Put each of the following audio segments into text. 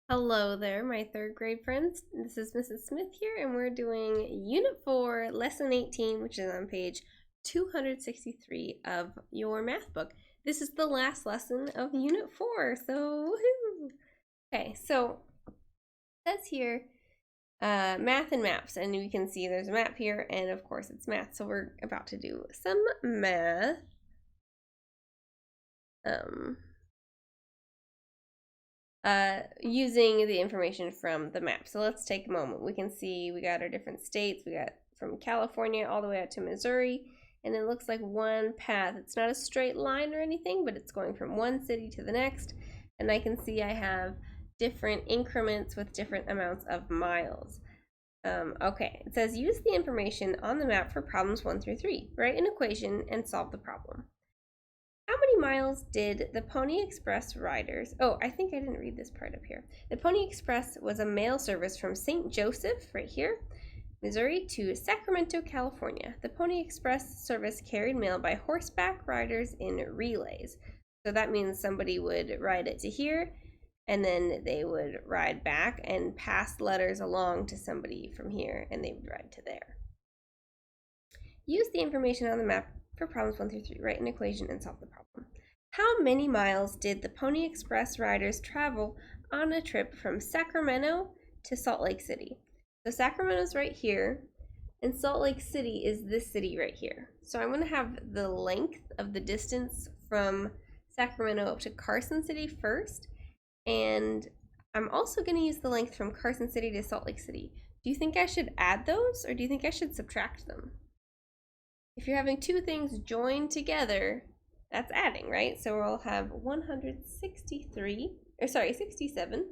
Hello there, my third grade friends. This is Mrs. Smith here, and we're doing Unit 4, Lesson 18, which is on page 263 of your math book. This is the last lesson of Unit 4, so woohoo! Okay, so it says here math and maps, and you can see there's a map here, and of course it's math, so we're about to do some math. Using the information from the map. So let's take a moment. We can see we got our different states. We got from California all the way out to Missouri, and it looks like one path. It's not a straight line or anything, but it's going from one city to the next, and I can see I have different increments with different amounts of miles. Okay, it says use the information on the map for problems 1 through 3. Write an equation and solve the problem. How many miles did the Pony Express riders? Oh, I think I didn't read this part up here. The Pony Express was a mail service from St. Joseph, right here, Missouri, to Sacramento, California. The Pony Express service carried mail by horseback riders in relays. So that means somebody would ride it to here, and then they would ride back and pass letters along to somebody from here, and they would ride to there. Use the information on the map for problems 1 through 3. Write an equation and solve the problem. How many miles did the Pony Express riders travel on a trip from Sacramento to Salt Lake City? So Sacramento's right here, and Salt Lake City is this city right here. So I'm going to have the length of the distance from Sacramento up to Carson City first, and I'm also going to use the length from Carson City to Salt Lake City. Do you think I should add those, or do you think I should subtract them? If you're having two things joined together, that's adding, right? So we'll have 67.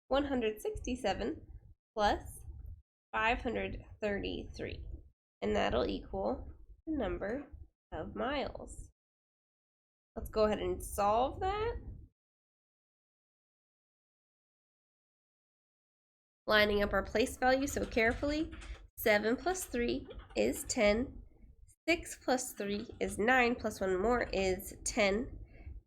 167 plus 533. And that'll equal the number of miles. Let's go ahead and solve that. Lining up our place value so carefully. 7 plus 3 is 10. 6 plus 3 is 9, plus 1 more is 10.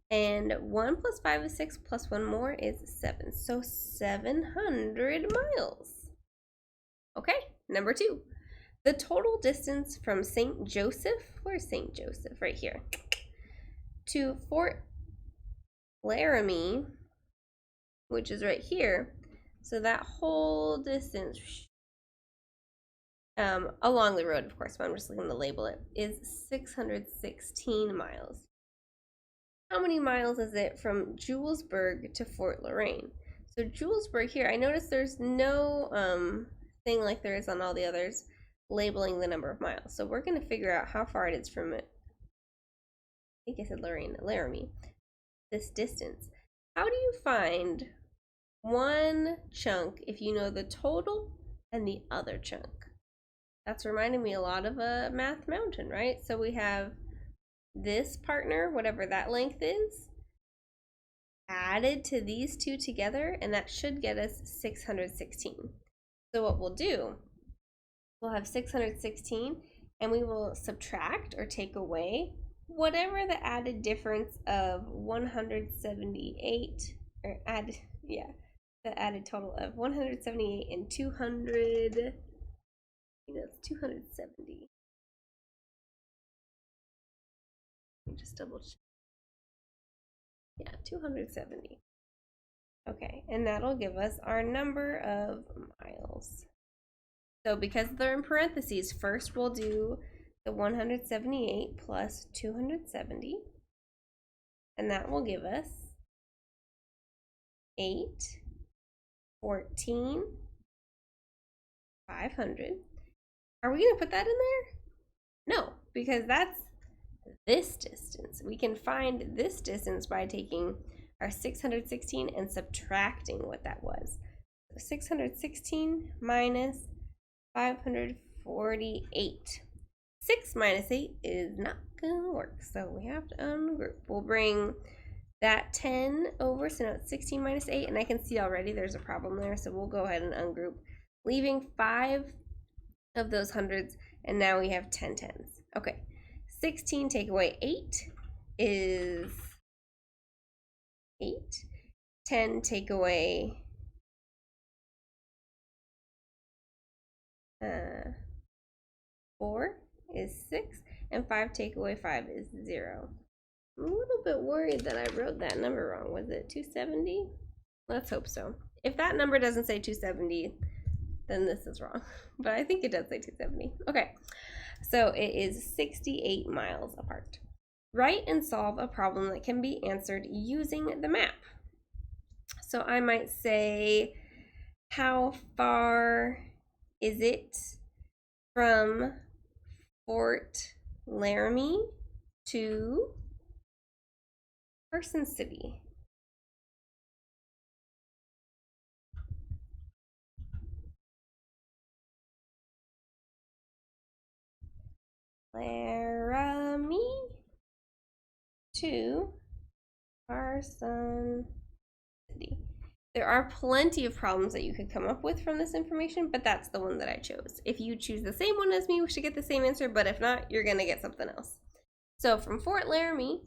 And 1 plus 5 is 6, plus 1 more is 7. So 700 miles. Okay, number 2. The total distance from St. Joseph, where's St. Joseph? Right here, to Fort Laramie, which is right here. So that whole distance along the road, of course, but I'm just looking to label it, is 616 miles. How many miles is it from Julesburg to Fort Lorain? So Julesburg here, I notice there's no thing like there is on all the others labeling the number of miles. So we're going to figure out how far it is from it. I think I said Laramie. This distance. How do you find one chunk if you know the total and the other chunk? That's reminding me a lot of a Math Mountain, right? So we have this partner, whatever that length is, added to these two together, and that should get us 616. So what we'll do, we'll have 616, and we will subtract or take away whatever the added difference of 178, or the added total of 178 and 200. That's 270. Let me just double check. Yeah, 270. Okay, and that'll give us our number of miles. So because they're in parentheses, first we'll do the 178 plus 270, and that will give us 8, 14, 500. Are we going to put that in there? No, because that's this distance. We can find this distance by taking our 616 and subtracting what that was. So 616 minus 548. 6 minus 8 is not going to work, so we have to ungroup. We'll bring that 10 over, so now it's 16 minus 8, and I can see already there's a problem there, so we'll go ahead and ungroup, leaving 5 of those hundreds, and now we have 10 tens. Okay, 16 take away 8 is 8. 10 take away 4 is 6, and 5 take away 5 is 0. I'm a little bit worried that I wrote that number wrong. Was it 270? Let's hope so. If that number doesn't say 270, then this is wrong. But I think it does say 270. Okay, so it is 68 miles apart. Write and solve a problem that can be answered using the map. So I might say, how far is it from Fort Laramie to Carson City? Laramie to Carson City. There are plenty of problems that you could come up with from this information, but that's the one that I chose. If you choose the same one as me, we should get the same answer, but if not, you're gonna get something else. So from Fort Laramie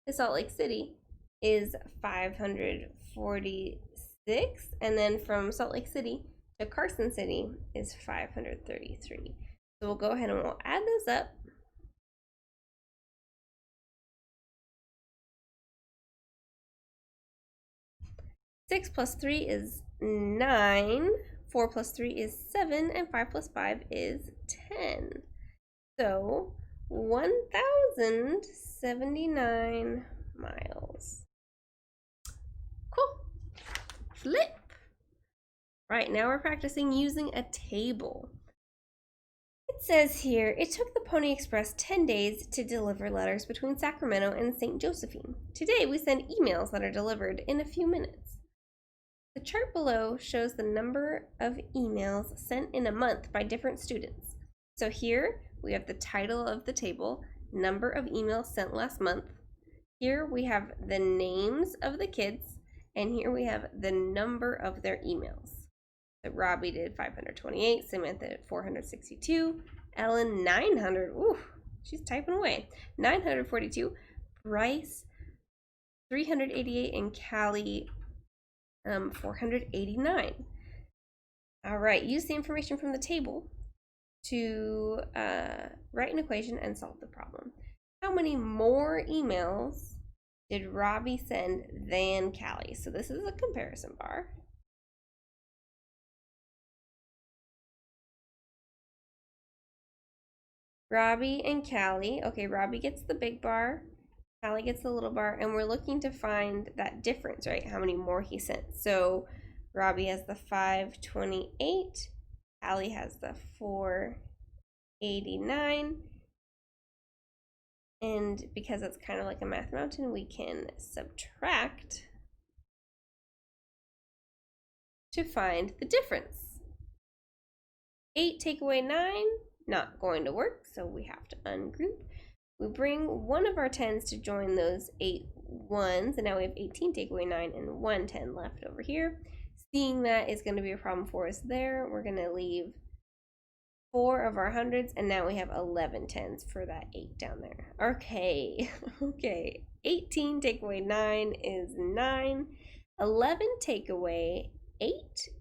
to Salt Lake City is 546, and then from Salt Lake City to Carson City is 533. So we'll go ahead and we'll add those up. 6 plus 3 is 9, 4 plus 3 is 7, and 5 plus 5 is 10. So 1,079 miles. Cool. Flip. Right, now we're practicing using a table. It says here, it took the Pony Express 10 days to deliver letters between Sacramento and St. Josephine. Today we send emails that are delivered in a few minutes. The chart below shows the number of emails sent in a month by different students. So here we have the title of the table, number of emails sent last month. Here we have the names of the kids, and here we have the number of their emails. So Robbie did 528, Samantha did 462, Ellen 900, ooh, she's typing away, 942, Bryce 388, and Callie 489. All right, use the information from the table to write an equation and solve the problem. How many more emails did Robbie send than Callie? So this is a comparison bar. Robbie and Callie. Okay, Robbie gets the big bar, Callie gets the little bar, and we're looking to find that difference, right? How many more he sent. So Robbie has the 528, Callie has the 489, and because it's kind of like a math mountain, we can subtract to find the difference. 8 take away 9, not going to work, so we have to ungroup. We bring one of our 10s to join those 8 1s, and now we have 18 take away 9 and 1 10 left over here. Seeing that is going to be a problem for us there, we're going to leave 4 of our hundreds, and now we have 11 10s for that 8 down there. Okay, okay. 18 take away 9 is 9. 11 take away 8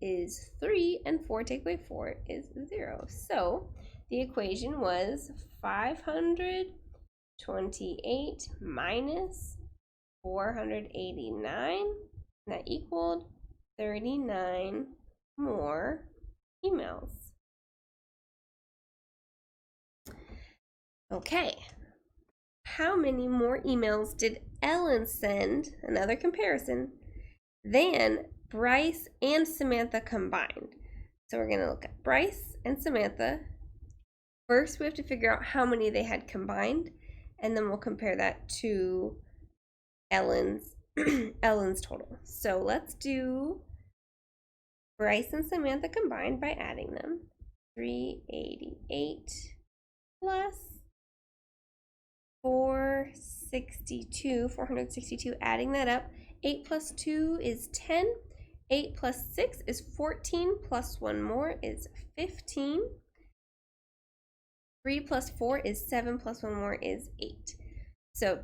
is 3, and 4 take away 4 is 0. So the equation was 528 minus 489. That equaled 39 more emails. Okay, how many more emails did Ellen send, another comparison, than Bryce and Samantha combined? So we're going to look at Bryce and Samantha. First, we have to figure out how many they had combined, and then we'll compare that to Ellen's total. So let's do Bryce and Samantha combined by adding them. 388 plus 462, adding that up. 8 plus 2 is 10. 8 plus 6 is 14, plus 1 more is 15. 3 plus 4 is 7, plus 1 more is 8. So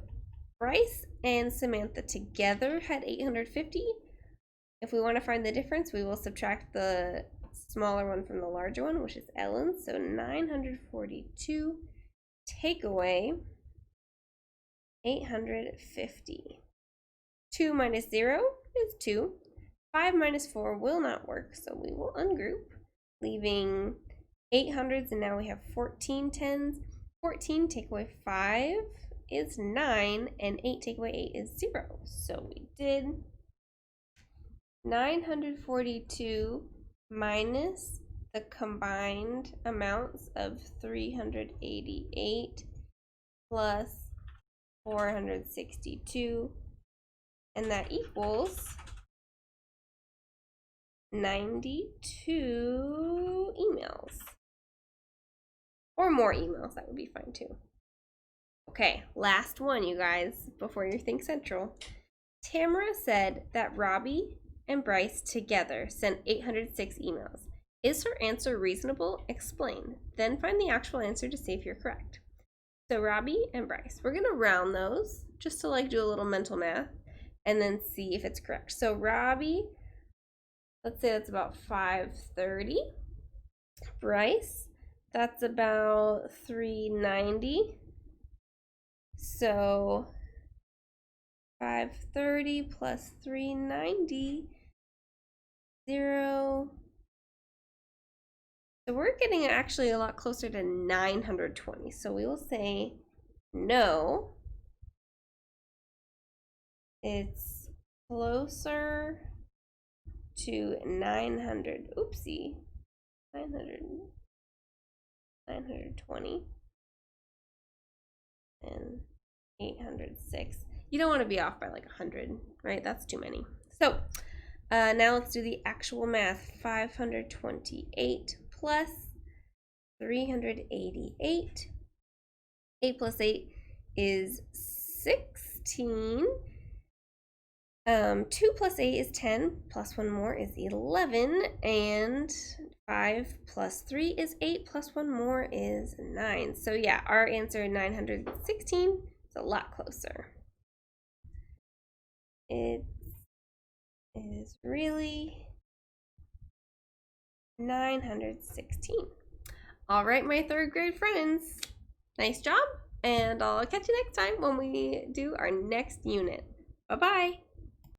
Bryce and Samantha together had 850. If we want to find the difference, we will subtract the smaller one from the larger one, which is Ellen's. So 942 take away 850. 2 minus 0 is 2. 5 minus 4 will not work, so we will ungroup, leaving 800s, and now we have 14 tens. 14 take away 5 is 9, and 8 take away 8 is 0. So we did 942 minus the combined amounts of 388 plus 462, and that equals 92 emails. Or more emails, that would be fine too. Okay, last one, you guys, before you think central. Tamara said that Robbie and Bryce together sent 806 emails. Is her answer reasonable? Explain. Then find the actual answer to see if you're correct. So Robbie and Bryce, we're gonna round those just to like do a little mental math and then see if it's correct. So Robbie, let's say that's about 530. Bryce, that's about 390. So 530 plus 390, 0. So we're getting actually a lot closer to 920. So we will say no. It's closer to 900. Oopsie. 920 and 806. You don't want to be off by like 100, right? That's too many. So now let's do the actual math. 528 plus 388. 8 plus 8 is 16. 2 plus 8 is 10, plus 1 more is 11, and 5 plus 3 is 8, plus 1 more is 9. So yeah, our answer 916 is a lot closer. It is really 916. All right, my third grade friends, nice job, and I'll catch you next time when we do our next unit. Bye-bye.